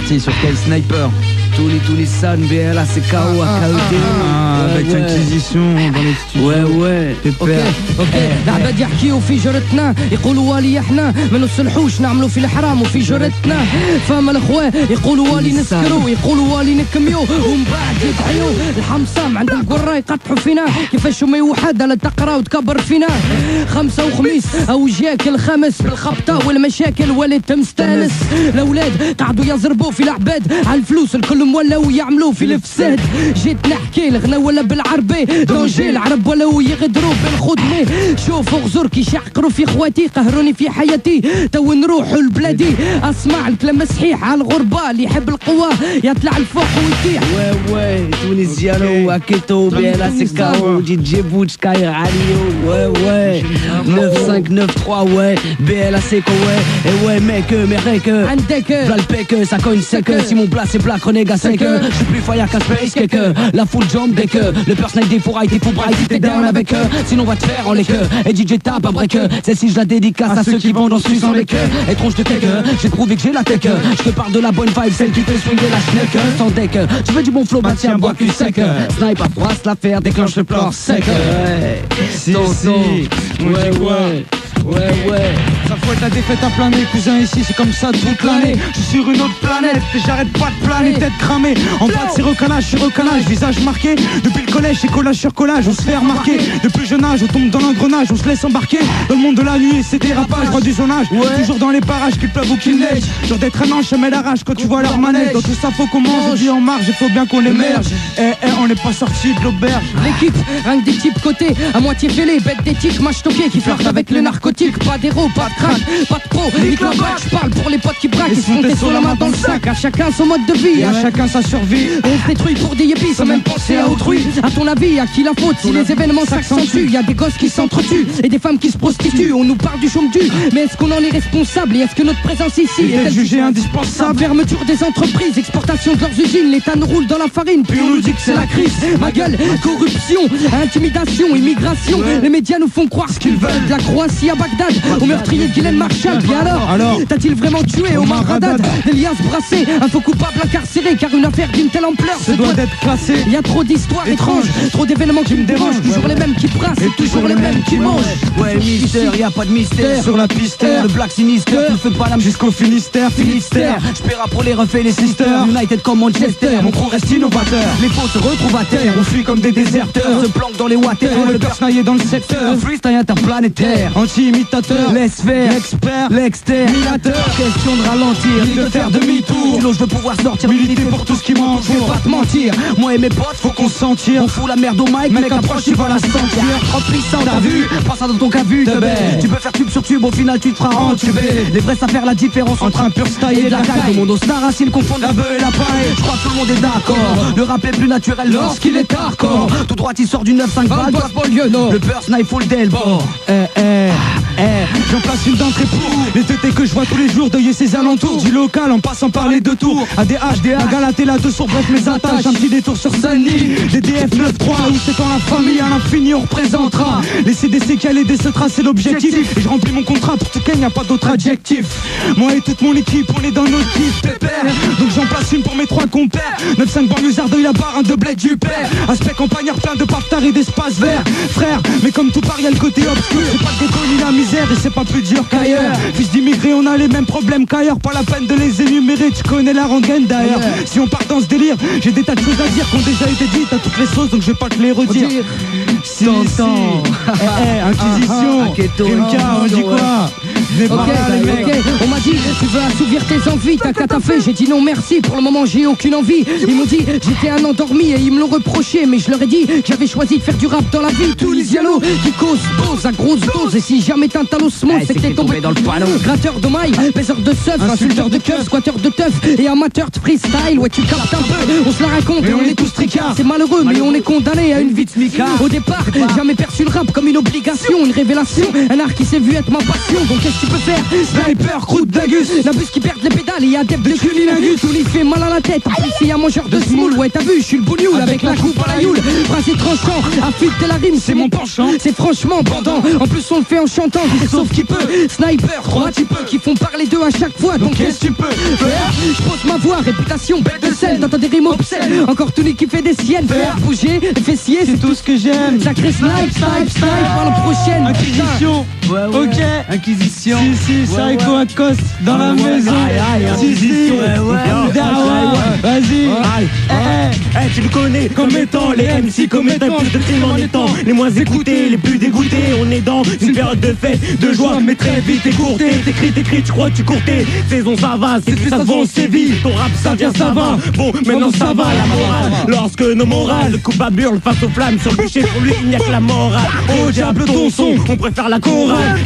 parti sur quel sniper? Tous les sons, BLA, c'est KO, AKED. Avec Inquisition dans les studios. Ouais. اوكي العباد يحكيو في جرتنا يقولوا والي احنا ما نصلحوش نعملوا في الحرام وفي جرتنا فما الاخوة يقولوا والي نسكروا يقولوا والي نكميو ومن بعد يدعيو الحمصام عند القرى يقطحوا فينا كيفاش ما وحده لا تقرا وتكبر فينا خمسة وخميس او جاك الخامس بالخبطه والمشاكل وليت مستانس الاولاد قعدوا يضربوا في العباد على الفلوس الكل ولاو يعملوا في الفساد جيت نحكي الغنى ولا بالعربي دونجي العرب ولاو يغدروا بالخدمه شوفوا غزور كي شعقروا في خواتي قهروني في حياتي تو نروحوا لبلادي اسمع الكلام صحيح على الغربه اللي يحب القوه يطلع الفوق ويطيح ouais Tunisiano Aketo BLA c'est KO DJ Butch Sky Radio ouais 9593 ouais BLA c'est quoi ouais et ouais mec mec عندك Valpec ça cogne sec si mon plat c'est black renégat sec je suis plus fire qu'un space cake la full jump dès que le personnage des fourrailles t'es fou bright t'es down avec eux sinon on va te faire en les queues et DJ tape un break celle-ci je la dédicace à ceux qui vont dans suisse en les queues et tronche de cake j'ai prouvé que j'ai la tech je te parle de la bonne vibe celle qui fait swinguer la schneck sans deck tu veux du bon flow bah tiens bois cul sec snipe à froid se la faire déclenche le plan sec si ouais ça fouette la défaite à planer cousin ici c'est comme ça toute l'année je suis sur une autre planète et j'arrête pas de planer tête cramée en bas de ces recalages sur recalage visage marqué depuis le collège c'est collage sur collage on se fait remarquer depuis jeune âge on tombe dans l'engrenage on se laisse embarquer dans le monde de la nuit et ses dérapages roi du zonage toujours dans les parages qu'il pleuve ou qu'il neige genre d'être un ange jamais la rage quand tu vois leur manège dans tout ça faut qu'on mange on dit en marge il faut bien qu'on émerge on n'est pas sorti de l'auberge l'équipe rien que des types côtés à moitié fêlés bêtes d'éthique mâche toquée qui flirtent avec le narcotique pas d'héros pas de crâne pas de pro nique la bac je parle pour les potes qui braquent ils se font des sauts la main dans le sac à chacun son mode de vie et à chacun sa survie on se détruit pour des yépis sans même penser à autrui à ton avis à qui la faute si les événements s'accentuent y a des gosses qui s'entretuent et des femmes qui se prostituent on nous parle du chôme dû mais est-ce qu'on en est responsable et est-ce que notre présence ici est jugée indispensable fermeture des entreprises exportation de leurs usines l'État nous roule dans la farine puis on nous dit que c'est la crise ma gueule corruption intimidation immigration les médias nous font croire ce qu'ils veulent de la Croatie à Bagdad au meurtrier de Guylaine Marshall bien alors t'as-il vraiment tué Omar Haddad Elias Brassé un faux coupable incarcéré car une affaire d'une telle ampleur se doit d'être classé il y a trop d'histoires étranges trop d'événements qui me dérangent toujours les mêmes qui brassent et toujours les mêmes qui mangent ouais mystère y a pas de mystère sur la piste le black sinistre tu fais pas l'âme jusqu'au Finistère j'paiera pour les refais les sisters United comme Manchester mon crew reste innovateur les faux se retrouvent à terre on fuit comme des déserteurs se planque dans les water le perse naillé dans le secteur freestyle interplanétaire anti-imitateur laisse faire l'expert l'exterminateur question de ralentir ni de faire demi-tour sinon je veux pouvoir sortir militer pour tout ce qui m'entoure je vais pas te mentir moi et mes potes faut qu'on s'en tire on fout la merde au mic mec approche tu vas la sentir trop puissant t'as vu prends ça dans ton cavu tu peux faire tube sur tube au final tu te feras entuber les vrais savent faire la différence entre un pur style et de la caille tout le monde au star racine confondent la bœuf et la paille je crois que tout le monde est d'accord le rap est plus naturel lorsqu'il est hardcore tout droit il sort du 9-5 balles le burst knife full d'elbord j'en place une d'entrée pour les tétés que je vois tous les jours deuiller ses alentours du local en passant par les deux tours ADH, la Galatée, la 2 sur bref mes attaches un petit détour sur Saint-Denis des DF 9-3 où c'est dans la famille à l'infini on représentera les CDC qui allaient se tracer l'objectif et je remplis mon contrat pour tout qu'il n'y a pas d'autre adjectif moi et toute mon équipe on est dans notre kiff pépère donc j'en place une pour mes 3 compères 9-5 banlieusards de la barre un de bled du père aspect campagnard plein de parterres et d'espace vert frère mais comme tout part y'a le côté obscur c'est pas le ghetto ni la misère et c'est pas plus dur qu'ailleurs fils d'immigrés on a les mêmes problèmes qu'ailleurs pas la peine de les énumérer tu connais la rengaine d'ailleurs si on part dans ce délire j'ai des tas de choses à dire qui ont déjà été dites à toutes les sauces donc je vais pas te les redire si Inquisition MK on dit quoi on m'a dit tu veux assouvir tes envies t'as qu'à taffer j'ai dit non merci pour le moment j'ai aucune envie ils m'ont dit j'étais un endormi et ils me l'ont reproché mais je leur ai dit que j'avais choisi de faire du rap dans la vie Tunisiano qui cause pose à grosse dose et si jamais t'as un talosmose c'est que t'es tombé dans le panneau gratteur de mailles baiseur de seuf insulteur de keuf squatteur de teuf et amateur de freestyle ouais tu captes un peu on se la raconte et on est tous tricards c'est malheureux mais on est condamné à une vie de smicard au départ jamais perçu le rap comme une obligation une révélation un art qui s'est vu être ma passion donc qu'est-ce que tu peut faire. Sniper, croûte d'Agus. N'abuse qui perdent les pédales et adepte de cunilingus. Tout lui fait mal à la tête. En plus, il y a mangeur de smoule. Ouais, t'as vu, je suis le bougnoul avec la coupe à la youle. Principe tranchant, affûter la rime, c'est mon penchant. C'est franchement bandant. En plus, on le fait en chantant. Sauf qui peut. Sniper, 3 types qui font parler d'eux à chaque fois. Donc, qu'est-ce que tu peux faire? Je pose ma voix, réputation, bête de sel. T'entends des rimes obscènes. Encore Tony qui fait des siennes. Faire bouger, les fessiers, C'est tout ce que j'aime. sacré snipe, à la prochaine. Inquisition. Ok. Inquisition. Si, Psycho Acoste dans la maison. Si. Vas-y. Tu le connais comme étant les MC, comme étant plus de crimes en étant les moins écoutés, les plus dégoûtés. On est dans une période de fête, de joie, mais très vite écourtée. T'écris, tu crois, tu courtais. Saison ça va, c'est que ça se vend, c'est vite. Ton rap ça vient, ça va. Bon, maintenant ça va, la morale. Lorsque nos morales, le coupable hurle face aux flammes sur le bûcher, pour lui il n'y a que la morale. Oh diable ton son, on préfère la chorale.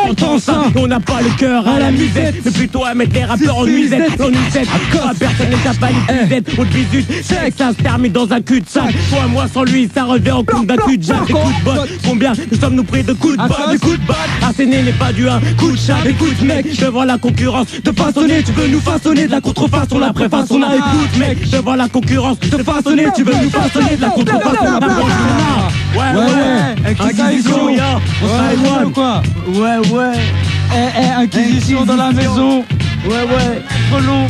Entend ça, on n'a pas le cœur à la musette, mais plutôt à mettre les rappeurs en nuisette. En nuisette, quoi, personne n'est capable de musette. On te visite, c'est que ça se termine dans un cul-de-sac. Toi, moi, sans lui, ça revient en coup d'un cul-de-jack. Des coups de botte, combien nous sommes-nous pris de coups de botte? Des coups de botte, asséné n'est pas du un coup de chat. Écoute mec, devant la concurrence, te façonner, tu veux nous façonner de la contreface, on la préface, on a écoute mec, devant la concurrence, te façonner, tu veux nous façonner de la contreface, on a ouais, Inquisition, ya, on s'arrête Quoi? ouais. Inquisition dans la maison. Ouais. Trop long.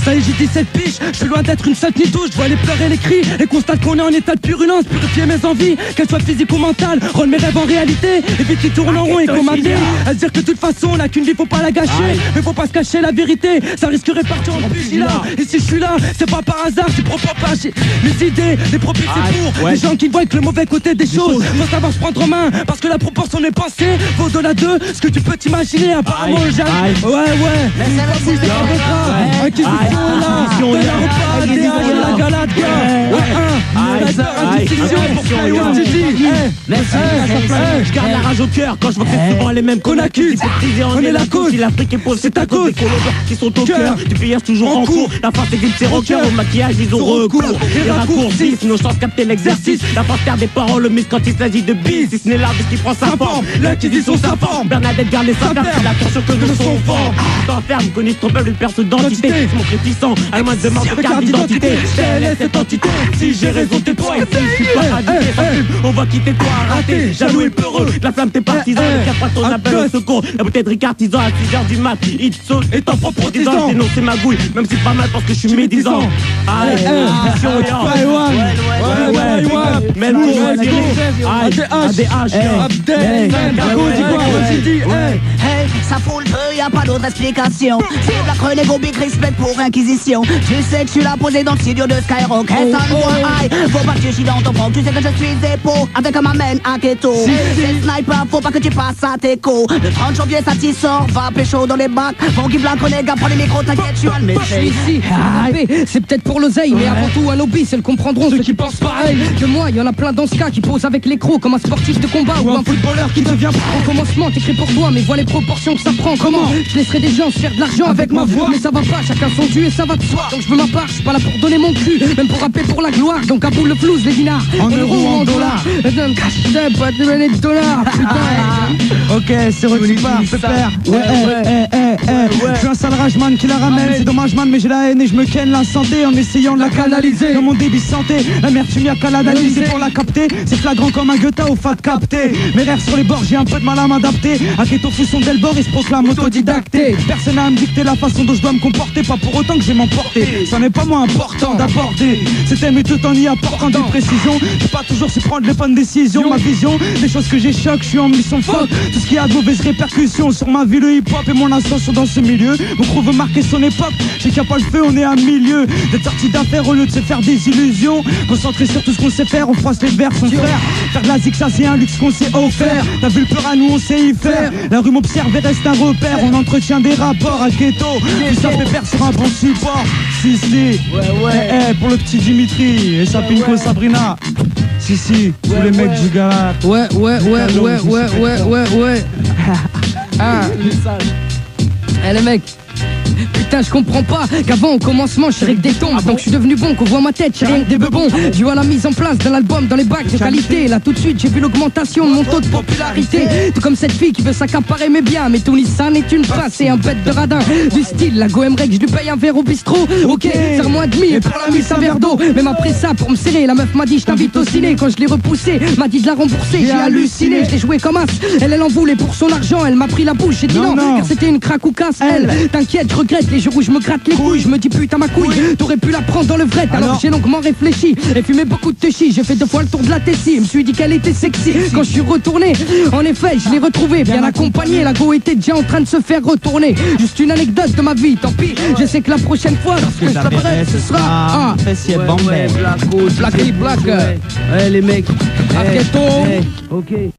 Ça y est, j'ai 17 piges, je suis loin d'être une sainte nitouche. Je vois les pleurs et les cris et constate qu'on est en état de purulence. Purifier mes envies, qu'elles soient physiques ou mentales, rendre mes rêves en réalité, et vite qu'ils tournent en rond et qu'on m'appelle. À se dire que de toute façon on a qu'une vie, faut pas la gâcher. Mais faut pas se cacher la vérité, ça risquerait de partir en pugilat. Et si je suis là, c'est pas par hasard, c'est pour propager mes idées, les propos c'est pour les gens qui voient que le mauvais côté des choses. Faut savoir se prendre en main, parce que la proportion des pensées vaut au-delà de ce que tu peux t'imaginer. Apparemment le Jacques, Inquisition là, de la repas, des de la galade, je garde la rage au cœur quand je vois que c'est souvent les mêmes qu'on accuse. On est la cause, si l'Afrique est pauvre, c'est ta cause. Des colons qui sont au cœur, du pillage toujours en cours. La force existe, c'est rockers, au maquillage ils ont recours. Les raccourcis, nos chances capter l'exercice. La force perd des paroles, mais quand il s'agit de bise, si ce n'est l'artiste qui prend sa forme, l'inquisition sa forme. Bernadette garde les affaires, c'est l'attention que nous sont forts. T'enfermes, connais trop peuple, une personne d'identité. C'est mon réticent, à moins de manque de carte d'identité. Je laisse cette entité, si j'ai raison tais-toi. Et si je suis pas addiqué, on va quitter toi à rater. Jaloux et peureux, la flamme t'es partisan. Le cap ton appel au secours. La bouteille de Ricard 6 ans à 6h du mat. Il saute et t'en prends pour 10 ans. Sinon c'est ma gouille, même si pas mal parce que je suis médisant. Allez, même ça fout le feu, y'a pas d'autre explication. C'est la chronique au big respect pour Inquisition. Tu sais que je suis là posé dans le studio de Skyrock. Faut pas que tu chies dans ton propre. Tu sais que je suis épaule avec ma main à keto. C'est sniper, faut pas que tu passes à tes co. Le 30 janvier ça t'y sort, va pécho dans les bacs. Funky Blanc, les gars, prends les micros, t'inquiète, je suis un je suis ici, c'est peut-être pour l'oseille, mais avant tout un lobby, c'est le comprendront ceux qui pensent pareil que moi. Y en a plein dans ce cas qui posent avec les crocs comme un sportif de combat ou un footballeur qui devient au commencement. T'écris pour toi, mais vois les proportions que ça prend. Comment je laisserai des gens se faire de l'argent avec ma voix, mais ça va pas, chacun son dû et ça va de soi. Donc je veux ma part, je suis pas là pour donner mon cul, même pour rapper pour la gloire. Donc à bout le flouze, les dinars, en euros ou en dollars. Pas de dollars, putain. Ok, c'est Rotipa, pépère. Je suis un sale rageman qui la ramène. C'est dommage man, mais j'ai la haine et je me ken la santé en essayant de la canaliser. Dans mon débit santé, l'amertume y'a qu'à l'analyser pour la capter. C'est flagrant comme un guetta au fat capté. Mes rêves sur les bords, j'ai un peu de mal à m'adapter. À Keto fou son Delbord, il se proclame autodidacté. Personne n'a à me dicter la façon dont je dois me comporter. Pas pour autant que j'ai m'emporter. Ça n'est pas moins important d'aborder ces thèmes et tout en y apportant des précisions. J'ai pas toujours su prendre les bonnes décisions. Ma vision, des choses que j'ai choc, je suis en mission fuck. Tout ce qui a de mauvaises répercussions sur ma vie, le hip-hop et mon ascension dans ce milieu. Mon crew veut marquer son époque. J'ai qu'à pas le feu, on est à milieu d'être sorti d'affaires au lieu de se faire des illusions. Concentré sur tout ce qu'on sait faire, on froisse les verres, son frère. Faire de la zig, ça c'est un luxe qu'on s'est offert. T'as vu le peur à nous, on sait y faire. La rue m'observe et reste un repère. On entretient des rapports à Keto. Puis ça fait perdre sur un bon support. Si, pour le petit Dimitri et sa Pinko Sabrina. Si, tous les mecs du Galat. Ouais. Ah. Eh les mecs, Putain je comprends pas qu'avant au commencement je serais que des tombes. Donc je suis devenu bon, qu'on voit ma tête, j'ai rien que des bebons. Dû à la mise en place de l'album dans les bacs de qualité. Là tout de suite j'ai vu l'augmentation de mon taux de popularité. Tout comme cette fille qui veut s'accaparer mes biens. Mais ton Nissan est une passe et un bête de radin. Du style, la Goemrek, je lui paye un verre au bistrot. Ok, serre-moi demi et pour la mise un verre d'eau. Même après ça, pour me serrer, la meuf m'a dit je t'invite au ciné. Quand je l'ai repoussé, m'a dit de la rembourser. J'ai halluciné, je l'ai joué comme as. Elle en voulait pour son argent, elle m'a pris la bouche. J'ai dit non, car c'était une craque ou casse. Elle, t'inquiète, je regrette les jours où je me gratte les couilles. Je me dis putain ma couille, t'aurais pu la prendre dans le vrai. Alors j'ai longuement réfléchi et fumé beaucoup de touchy. J'ai fait 2 fois le tour de la Tessie. Je me suis dit qu'elle était sexy. Quand je suis retourné, en effet, je l'ai retrouvée bien accompagnée. La go était déjà en train de se faire retourner. Juste une anecdote de ma vie, tant pis. Je sais que la prochaine fois, lorsque je t'appellerai, ce sera Black, black, black, les mecs. Arrêtons. Ok.